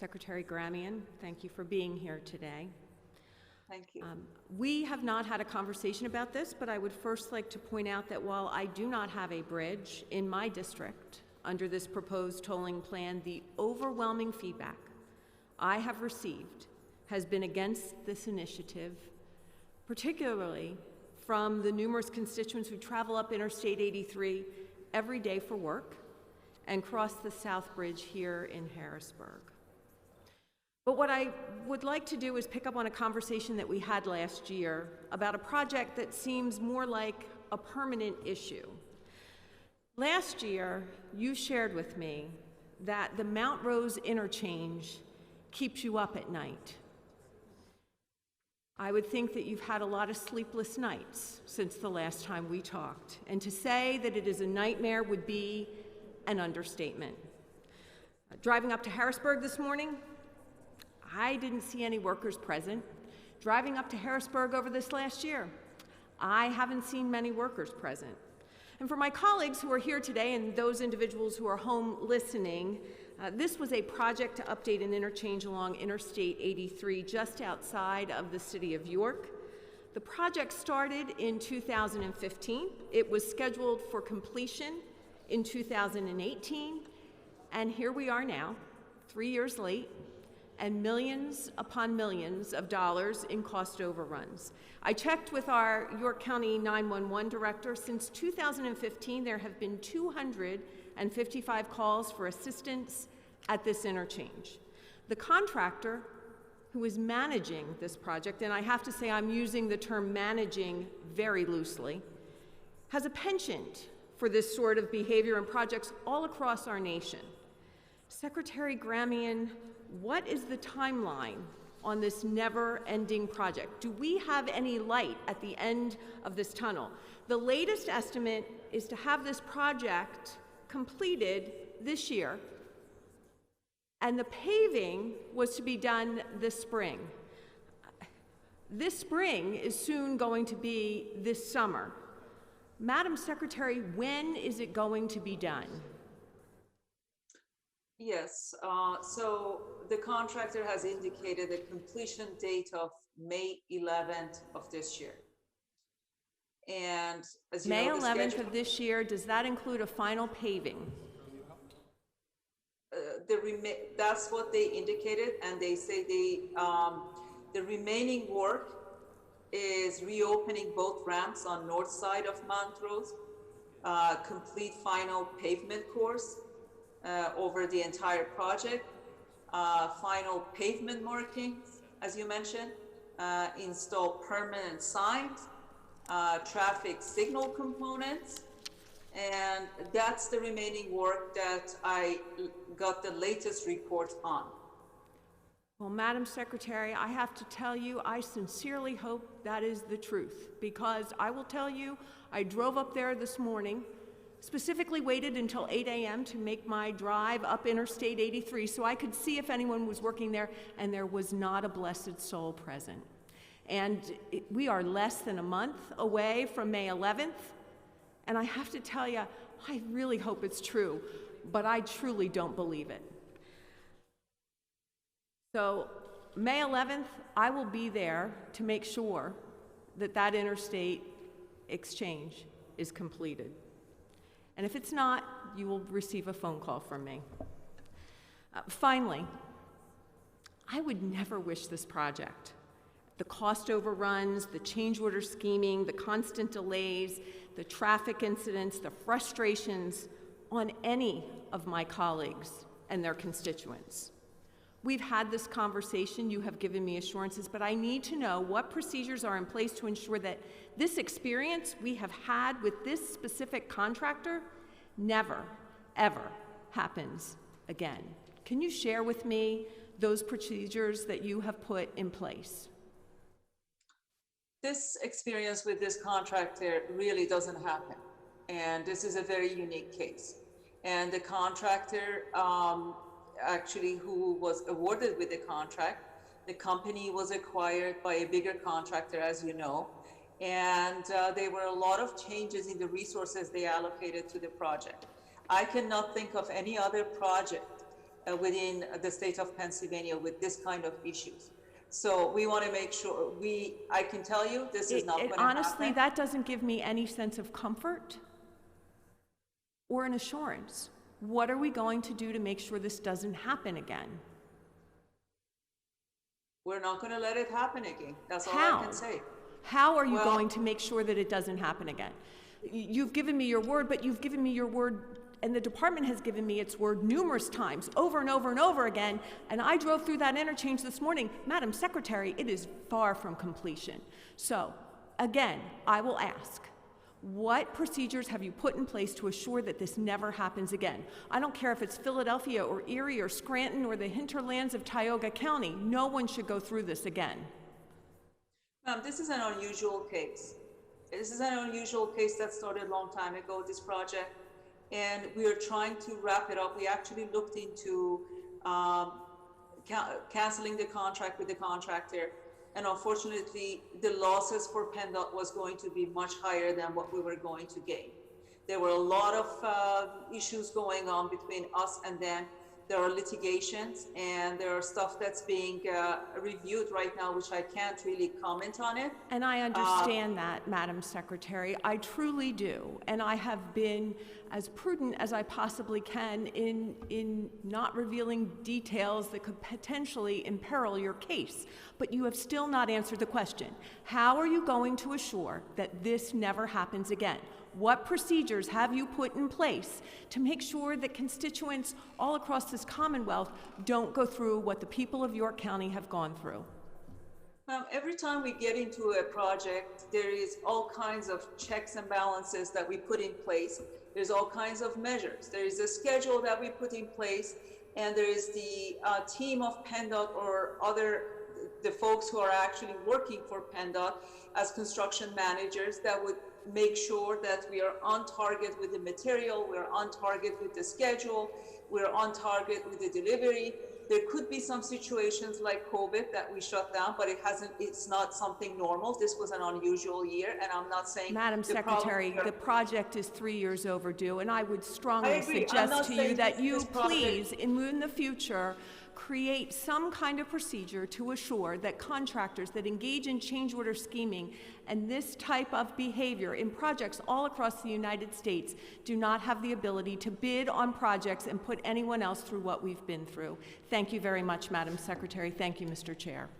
Secretary Gramian, thank you for being here today. Thank you. We have not had a conversation about this, but I would first like to point out that while I do not have a bridge in my district under this proposed tolling plan, the overwhelming feedback I have received has been against this initiative, particularly from the numerous constituents who travel up Interstate 83 every day for work and cross the South Bridge here in Harrisburg. But what I would like to do is pick up on a conversation that we had last year about a project that seems more like a permanent issue. Last year, you shared with me that the Mount Rose interchange keeps you up at night. I would think that you've had a lot of sleepless nights since the last time we talked, and to say that it is a nightmare would be an understatement. Driving up to Harrisburg this morning, I didn't see any workers present. Driving up to Harrisburg over this last year, I haven't seen many workers present. And for my colleagues who are here today and those individuals who are home listening, this was a project to update an interchange along Interstate 83 just outside of the city of York. The project started in 2015. It was scheduled for completion in 2018, and here we are now, 3 years late, and millions upon millions of dollars in cost overruns. I checked with our York County 911 director. Since 2015, there have been 255 calls for assistance at this interchange. The contractor who is managing this project, and I have to say I'm using the term managing very loosely, has a penchant for this sort of behavior in projects all across our nation. Secretary Gramian, what is the timeline on this never-ending project? Do we have any light at the end of this tunnel? The latest estimate is to have this project completed this year, and the paving was to be done this spring. This spring is soon going to be this summer. Madam Secretary, when is it going to be done? Yes, so the contractor has indicated a completion date of May 11th of this year. And as you May know, 11th of this year, does that include a final paving? That's what they indicated, and they say the remaining work is reopening both ramps on north side of Mount Rose, complete final pavement course over the entire project, final pavement markings, as you mentioned, install permanent signs, traffic signal components, and that's the remaining work that I got the latest report on. Well, Madam Secretary, I have to tell you, I sincerely hope that is the truth, because I will tell you, I drove up there this morning, specifically waited until 8 a.m. to make my drive up Interstate 83 so I could see if anyone was working there, and there was not a blessed soul present. And we are less than a month away from May 11th, and I have to tell you, I really hope it's true, but I truly don't believe it. So May 11th, I will be there to make sure that that interstate exchange is completed. And if it's not, you will receive a phone call from me. Finally, I would never wish this project, the cost overruns, the change order scheming, the constant delays, the traffic incidents, the frustrations on any of my colleagues and their constituents. We've had this conversation, you have given me assurances, but I need to know what procedures are in place to ensure that this experience we have had with this specific contractor never, ever happens again. Can you share with me those procedures that you have put in place? This experience with this contractor really doesn't happen. And this is a very unique case. And the contractor, actually who was awarded with the contract, the company was acquired by a bigger contractor, as you know. And there were a lot of changes in the resources they allocated to the project. I cannot think of any other project within the state of Pennsylvania with this kind of issues. So we want to make sure I can tell you this is not going to happen. Honestly, that doesn't give me any sense of comfort or an assurance. What are we going to do to make sure this doesn't happen again? We're not going to let it happen again. That's all How? I can say. How are you going to make sure that it doesn't happen again? You've given me your word, but you've given me your word, and the department has given me its word numerous times, over and over and over again, and I drove through that interchange this morning. Madam Secretary, it is far from completion. So, again, I will ask, what procedures have you put in place to assure that this never happens again? I don't care if it's Philadelphia or Erie or Scranton or the hinterlands of Tioga County. No one should go through this again. This is an unusual case. This is an unusual case that started a long time ago, this project, and we are trying to wrap it up. We actually looked into canceling the contract with the contractor, and unfortunately, the losses for PennDOT was going to be much higher than what we were going to gain. There were a lot of issues going on between us and them. There are litigations, and there are stuff that's being reviewed right now, which I can't really comment on it. And I understand that, Madam Secretary. I truly do. And I have been as prudent as I possibly can in not revealing details that could potentially imperil your case. But you have still not answered the question. How are you going to assure that this never happens again? What procedures have you put in place to make sure that constituents all across this Commonwealth don't go through what the people of York County have gone through? Every time we get into a project, there is all kinds of checks and balances that we put in place. There's all kinds of measures. There is a schedule that we put in place, and there is the team of PennDOT or the folks who are actually working for PennDOT as construction managers that would make sure that we are on target with the material, we're on target with the schedule, we're on target with the delivery. There could be some situations like COVID that we shut down, but it's not something normal. This was an unusual year, and I'm not saying— Madam Secretary, the project is 3 years overdue, and I would strongly suggest to you that you please, in the future, create some kind of procedure to assure that contractors that engage in change order scheming and this type of behavior in projects all across the United States do not have the ability to bid on projects and put anyone else through what we've been through. Thank you very much, Madam Secretary. Thank you, Mr. Chair.